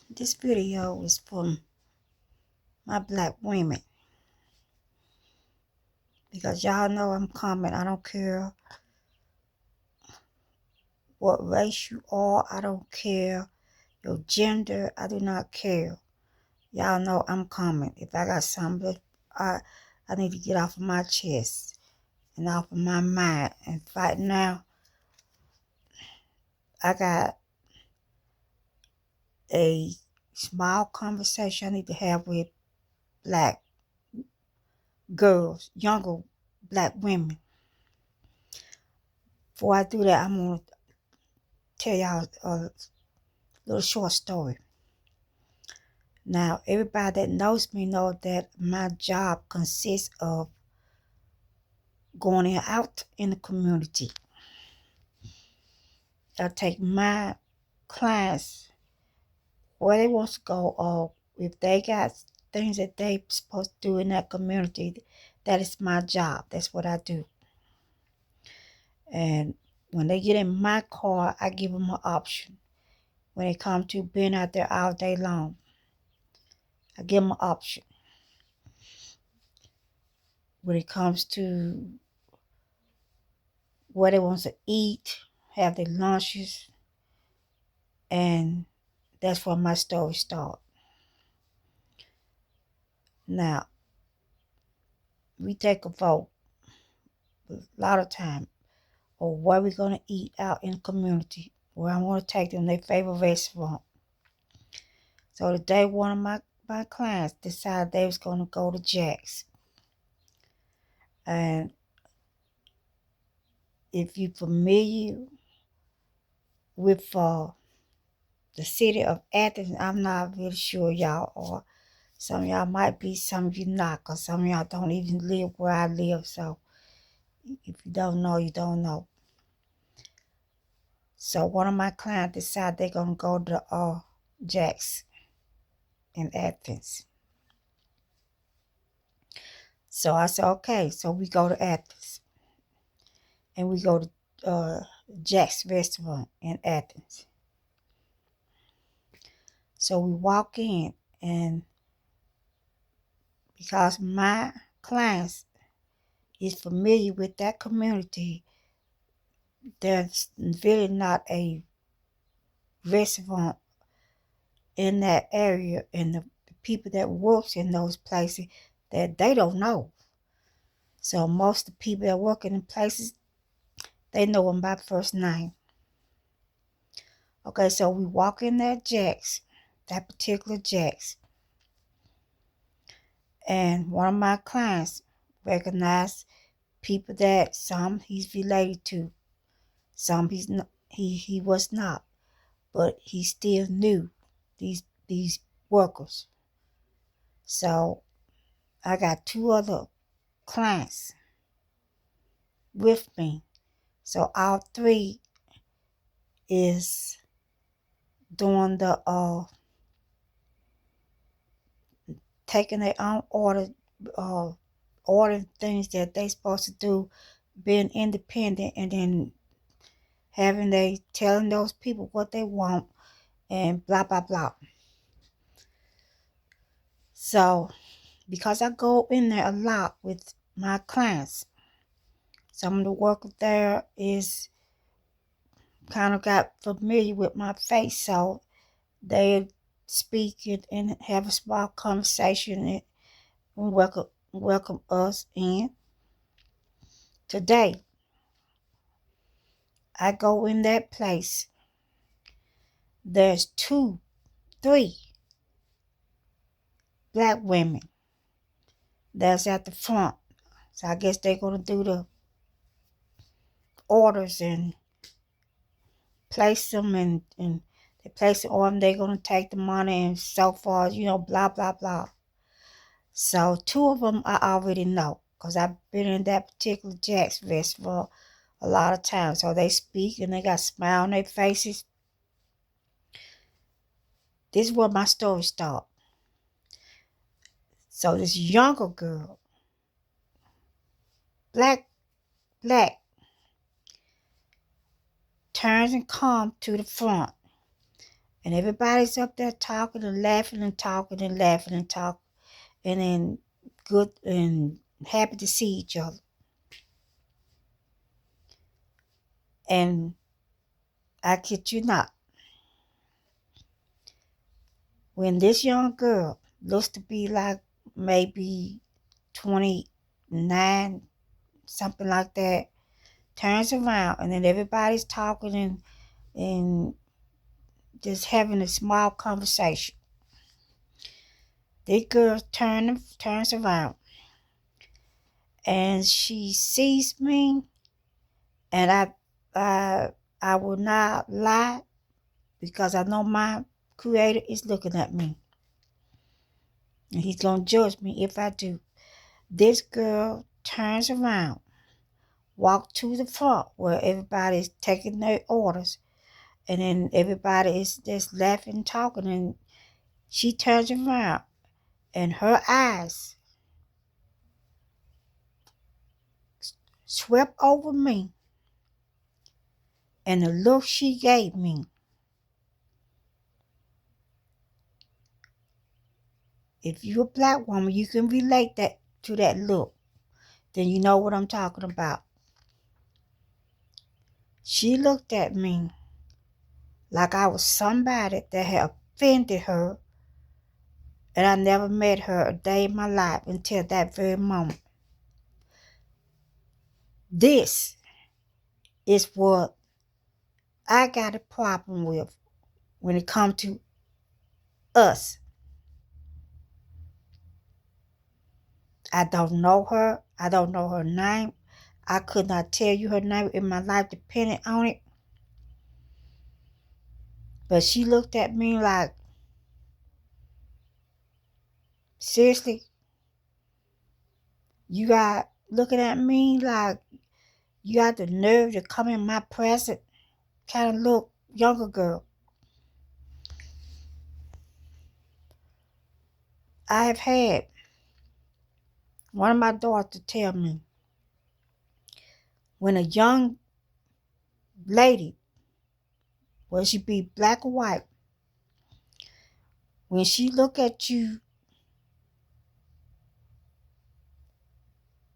This video is from my black women because y'all know I'm coming. I don't care what race you are. I don't care your gender. I do not care. Y'all know I'm coming. If I got something I need to get off of my chest and off of my mind. And right now, I got a small conversation I need to have with black girls, younger black women. Before I do that, I'm going to tell y'all a little short story. Now, everybody that knows me know that my job consists of going out in the community. I take my clients where they want to go, or if they got things that they supposed to do in that community, that is my job. That's what I do. And when they get in my car, I give them an option. When it comes to being out there all day long, I give them an option. When it comes to where they want to eat, have their lunches, and that's where my story starts. Now, we take a vote a lot of time on where we're going to eat out in the community, where I want to take them their favorite restaurant. So today, one of my clients decided they was going to go to Jack's. And if you're familiar with the city of Athens, I'm not really sure y'all are. Some of y'all might be, some of you not, because some of y'all don't even live where I live. So if you don't know, you don't know. So one of my clients decided they're going to go to Jack's in Athens. So I said, okay. So we go to Athens. And we go to Jack's restaurant in Athens. So we walk in, and because my clients is familiar with that community, there's really not a restaurant in that area, and the people that works in those places that they don't know. So most of the people that work in the places, they know them by first name. Okay, so we walk in that Jack's, that particular Jack's, and one of my clients recognized people that some he's related to, some he's not, he was not, but he still knew these workers. So I got two other clients with me. So all three is doing the taking their own ordering things that they supposed to do, being independent, and then telling those people what they want, and blah blah blah. So because I go in there a lot with my clients, some of the workers there is kind of got familiar with my face, so they speak and have a small conversation and welcome us in. Today, I go in that place. There's three black women that's at the front. So I guess they're going to do the orders and place them, and they place it on them. They're going to take the money and so forth, blah, blah, blah. So two of them I already know because I've been in that particular Jack's restaurant a lot of times. So they speak and they got a smile on their faces. This is where my story starts. So this younger girl, black, turns and comes to the front. And everybody's up there talking and laughing and talking and laughing and talking. And then good and happy to see each other. And I kid you not, when this young girl looks to be like maybe 29, something like that, turns around and then everybody's talking and just having a small conversation. This girl turns around and she sees me, and I will not lie because I know my creator is looking at me. And he's going to judge me if I do. This girl turns around, walks to the front where everybody's taking their orders, and then everybody is just laughing, talking, and she turns around, and her eyes swept over me, and the look she gave me. If you're a black woman, you can relate that to that look. Then you know what I'm talking about. She looked at me like I was somebody that had offended her, and I never met her a day in my life until that very moment. This is what I got a problem with when it comes to us. I don't know her. I don't know her name. I could not tell you her name in my life depending on it. But she looked at me like, seriously? You got looking at me like you got the nerve to come in my presence? Kind of look, younger girl. I have had one of my daughters tell me, when a young lady, whether she be black or white, when she look at you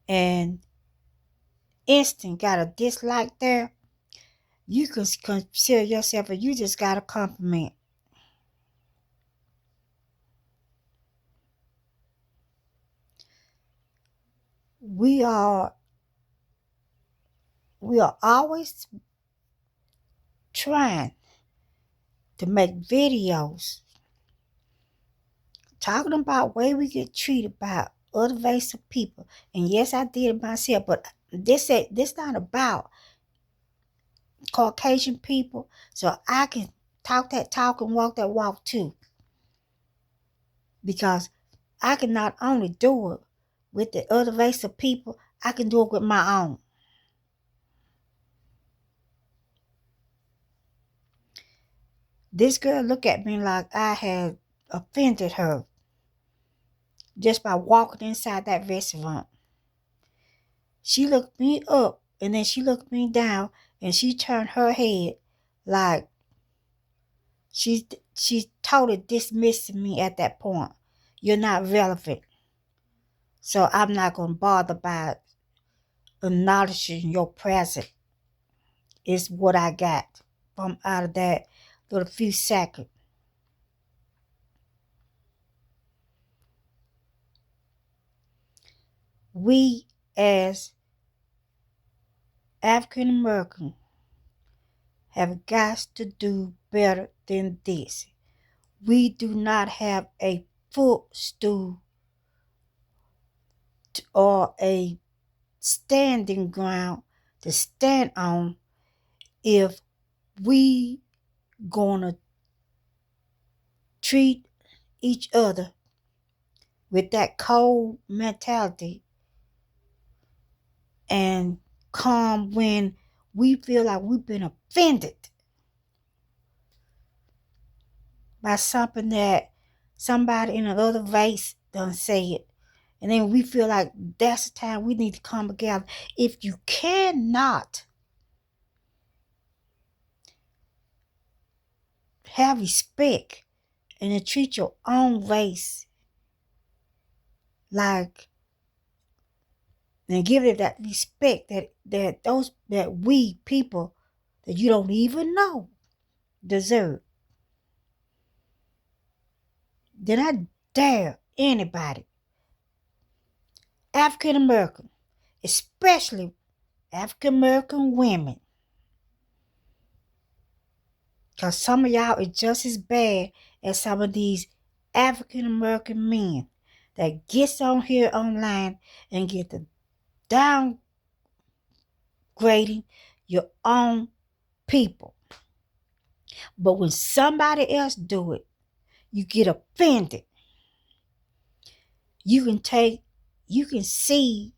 and instant got a dislike there, you can consider yourself, and you just got a compliment. We are always trying to make videos talking about way we get treated by other race of people. And yes, I did it myself, but this not about Caucasian people, so I can talk that talk and walk that walk too. Because I can not only do it with the other race of people, I can do it with my own. This girl looked at me like I had offended her just by walking inside that restaurant. She looked me up and then she looked me down, and she turned her head like she's totally dismissing me at that point. You're not relevant. So I'm not going to bother by acknowledging your presence. Is what I got from out of that little few seconds. We as African American have got to do better than this. We do not have a footstool or a standing ground to stand on if we gonna treat each other with that cold mentality and calm when we feel like we've been offended by something that somebody in another race done said. And then we feel like that's the time we need to come together. If you cannot have respect and to treat your own race like, and give it that respect that we people that you don't even know deserve. Then I dare anybody, African American, especially African American women, because some of y'all is just as bad as some of these African American men that gets on here online and get the downgrading your own people. But when somebody else do it, you get offended. You can see,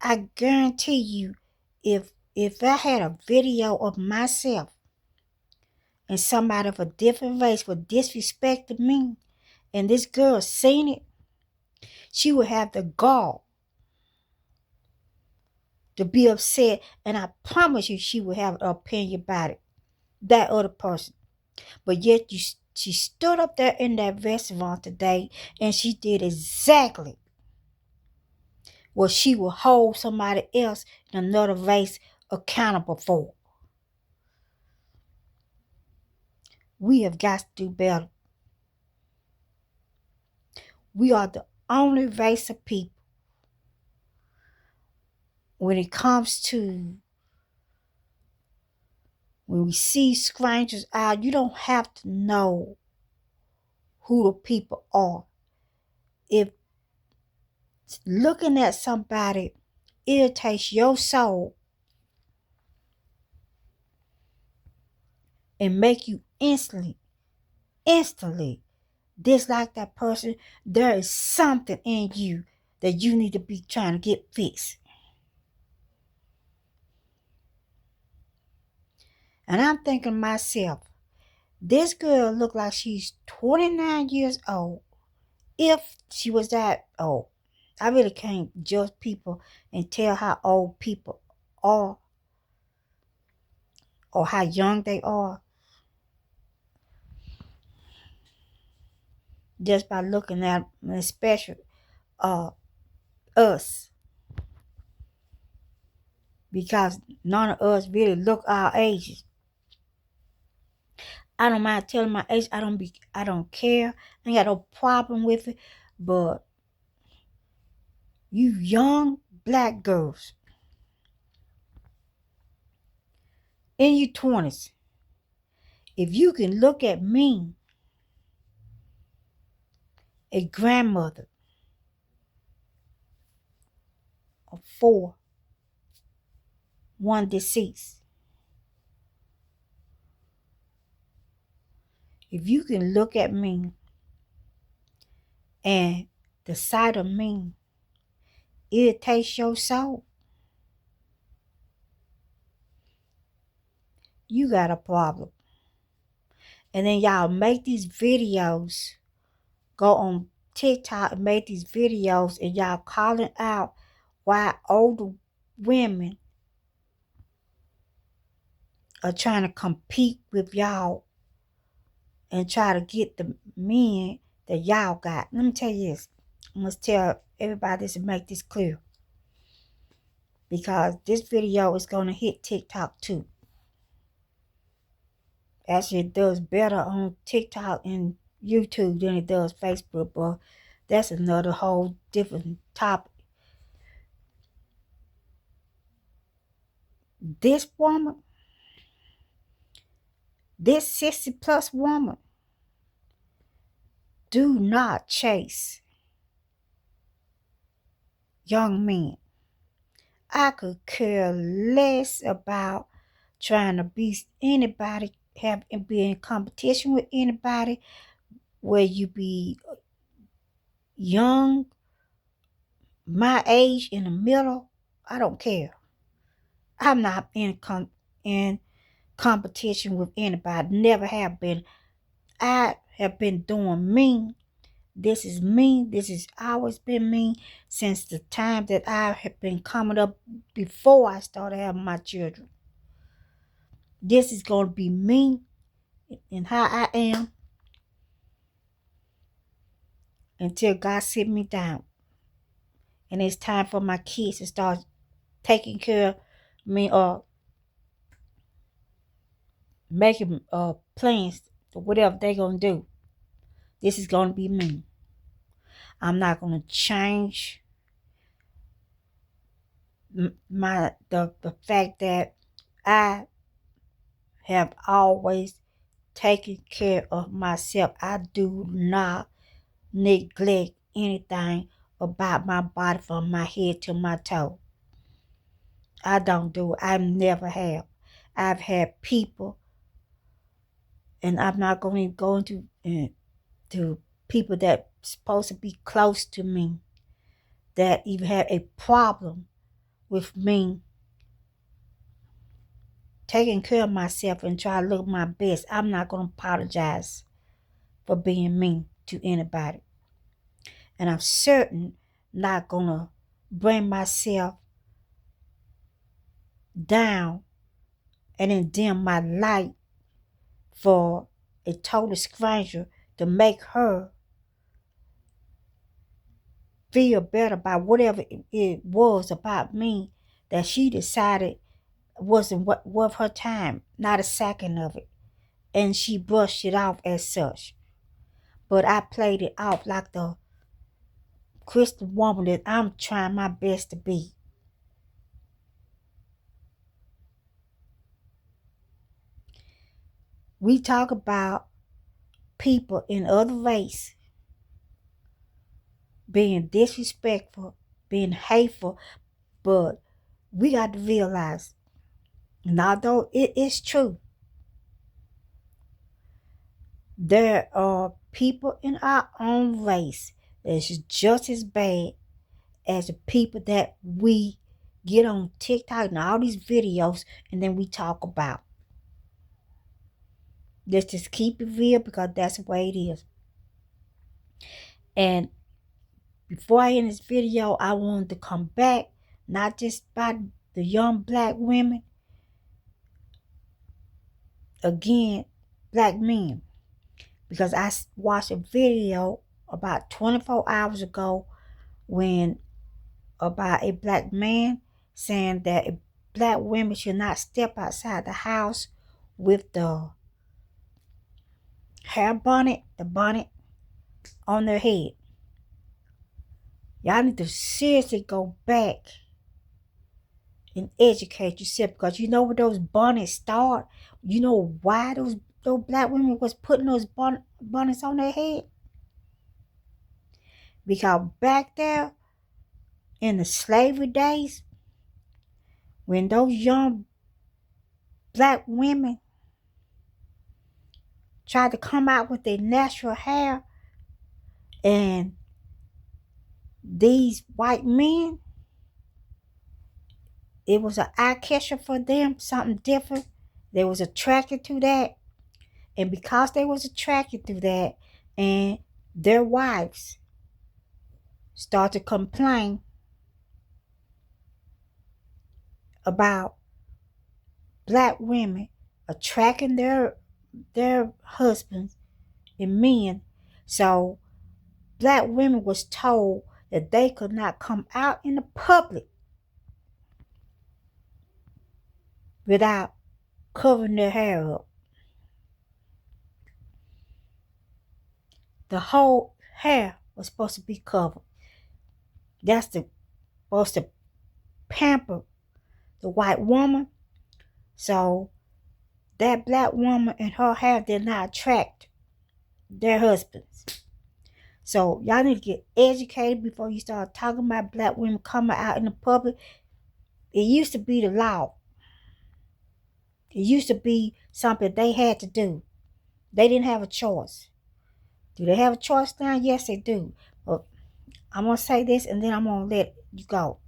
I guarantee you, if I had a video of myself and somebody of a different race would disrespect me, and this girl seen it, she would have the gall to be upset, and I promise you she would have an opinion about it, that other person. But yet she stood up there in that restaurant today and she did exactly what she will hold somebody else in another race accountable for. We have got to do better. We are the only race of people when it comes to when we see strangers out, you don't have to know who the people are. If looking at somebody irritates your soul and make you instantly dislike that person, there is something in you that you need to be trying to get fixed. And I'm thinking to myself, this girl look like she's 29 years old. If she was that old. I really can't judge people and tell how old people are or how young they are just by looking at them, especially us. Because none of us really look our ages. I don't mind telling my age. I don't care. I ain't got no problem with it. But you young black girls in your 20s, if you can look at me, a grandmother of 4, one deceased. If you can look at me and the sight of me irritates your soul, you got a problem. And then y'all make these videos, go on TikTok and make these videos, and y'all calling out why older women are trying to compete with y'all and try to get the men that y'all got. Let me tell you this. I must tell everybody this and make this clear. Because this video is going to hit TikTok too. Actually, it does better on TikTok and YouTube than it does Facebook, but that's another whole different topic. This woman, this 60 plus woman, do not chase young men. I could care less about trying to be anybody, be in competition with anybody, where you be young, my age, in the middle. I don't care. I'm not in competition with anybody. Never have been. I have been doing me. This is me. This has always been me since the time that I have been coming up before I started having my children. This is going to be me and how I am until God sit me down. And it's time for my kids to start taking care of me or making plans for whatever they're going to do. This is going to be me. I'm not going to change the fact that I have always taken care of myself. I do not neglect anything about my body from my head to my toe. I don't do it. I never have. I've had people, and I'm not going to go into to people that supposed to be close to me that even have a problem with me taking care of myself and try to look my best. I'm not going to apologize for being mean to anybody. And I'm certain not going to bring myself down and then dim my light for a total stranger to make her feel better about whatever it was about me that she decided wasn't worth her time, not a second of it. And she brushed it off as such. But I played it off like the Christian woman that I'm trying my best to be. We talk about people in other race being disrespectful, being hateful, but we got to realize, and although it is true, there are people in our own race that's just as bad as the people that we get on TikTok and all these videos and then we talk about. Let's just keep it real because that's the way it is. And before I end this video, I wanted to come back, not just by the young black women, again, black men. Because I watched a video about 24 hours ago when about a black man saying that black women should not step outside the house with the the bonnet on their head. Y'all need to seriously go back and educate yourself because you know where those bonnets start. You know why those black women was putting those bonnets on their head? Because back there in the slavery days, when those young black women tried to come out with their natural hair, and these white men, it was an eye catcher for them, something different. They was attracted to that. And because they was attracted to that, and their wives start to complain about black women attracting their husbands and men. So black women was told that they could not come out in the public without covering their hair up. The whole hair was supposed to be covered. That's supposed to pamper the white woman. So that black woman and her hair did not attract their husbands. So y'all need to get educated before you start talking about black women coming out in the public. It used to be the law. It used to be something they had to do. They didn't have a choice. Do they have a choice now? Yes, they do. But I'm going to say this and then I'm going to let you go.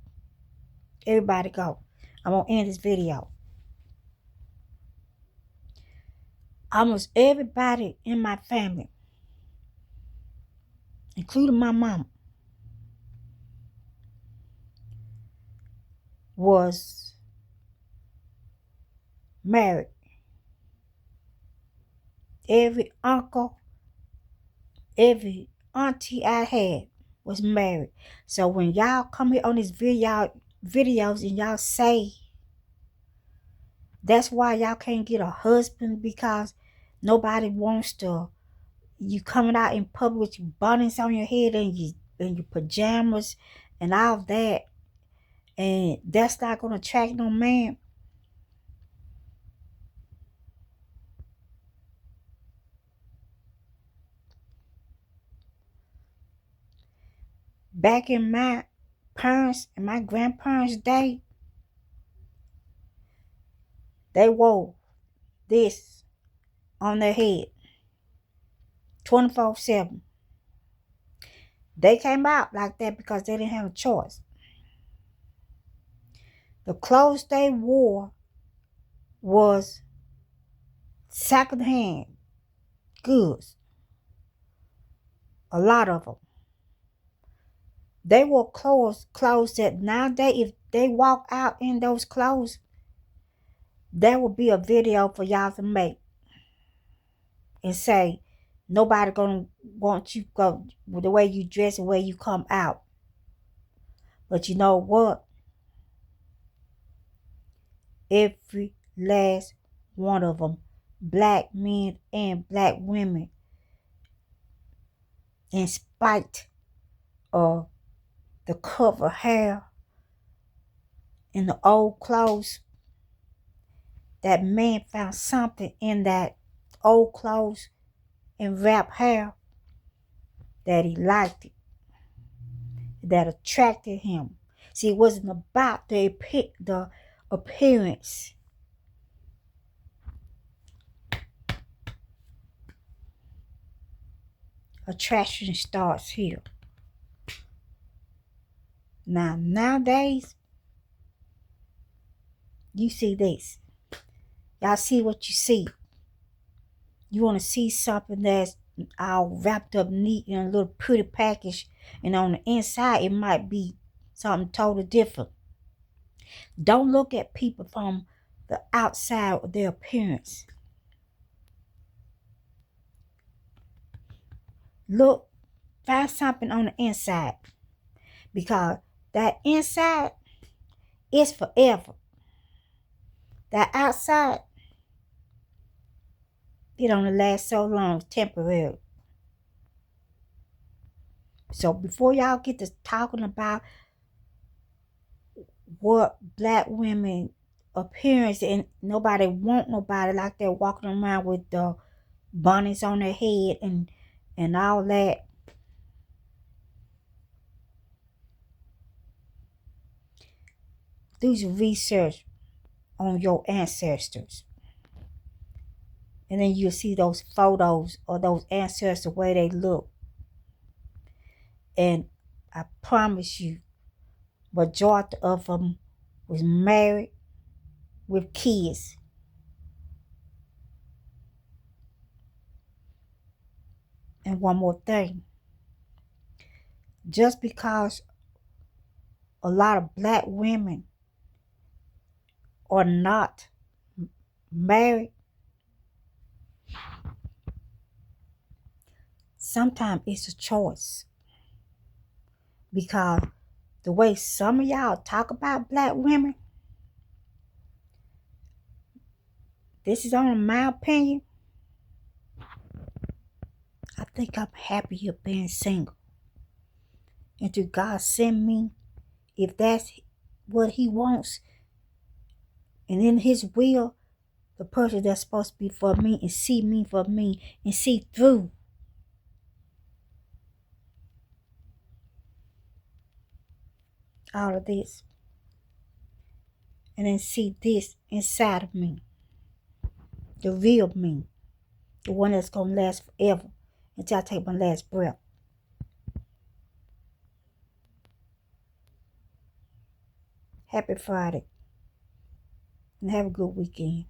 Everybody go. I'm going to end this video. Almost everybody in my family, including my mom, was married Every uncle, every auntie I had was married. So when y'all come here on this videos and y'all say that's why y'all can't get a husband, because nobody wants to, you coming out in public with your bonnets on your head and your pajamas and all that, and that's not gonna attract no man. Back in my parents and my grandparents' day, they wore this on their head 24/7. They came out like that because they didn't have a choice. The clothes they wore was secondhand goods. A lot of them. They wore clothes that nowadays, if they walk out in those clothes, there will be a video for y'all to make and say, nobody gonna want you go with the way you dress and the way you come out. But you know what? Every last one of them, black men and black women, in spite of the cover hair and the old clothes, that man found something in that old clothes and wrap hair that he liked it, that attracted him. See, it wasn't about the appearance. Attraction starts here. Now, nowadays, you see this. Y'all see what you see. You want to see something that's all wrapped up neat in a little pretty package, and on the inside, it might be something totally different. Don't look at people from the outside of their appearance. Look, find something on the inside, because that inside is forever. That outside, it only lasts so long, temporary. So before y'all get to talking about what black women appearance, and nobody want nobody like they're walking around with the bonnets on their head and all that, do your research on your ancestors, and then you'll see those photos of those ancestors, the way they look. And I promise you, majority of them was married with kids. And one more thing, just because a lot of black women are not married, sometimes it's a choice. Because the way some of y'all talk about black women, this is only my opinion, I think I'm happier being single. And to God send me, if that's what he wants, and in his will, the person that's supposed to be for me for me, and see through all of this, and then see this inside of me, the real me, the one that's gonna last forever until I take my last breath. Happy Friday, and have a good weekend.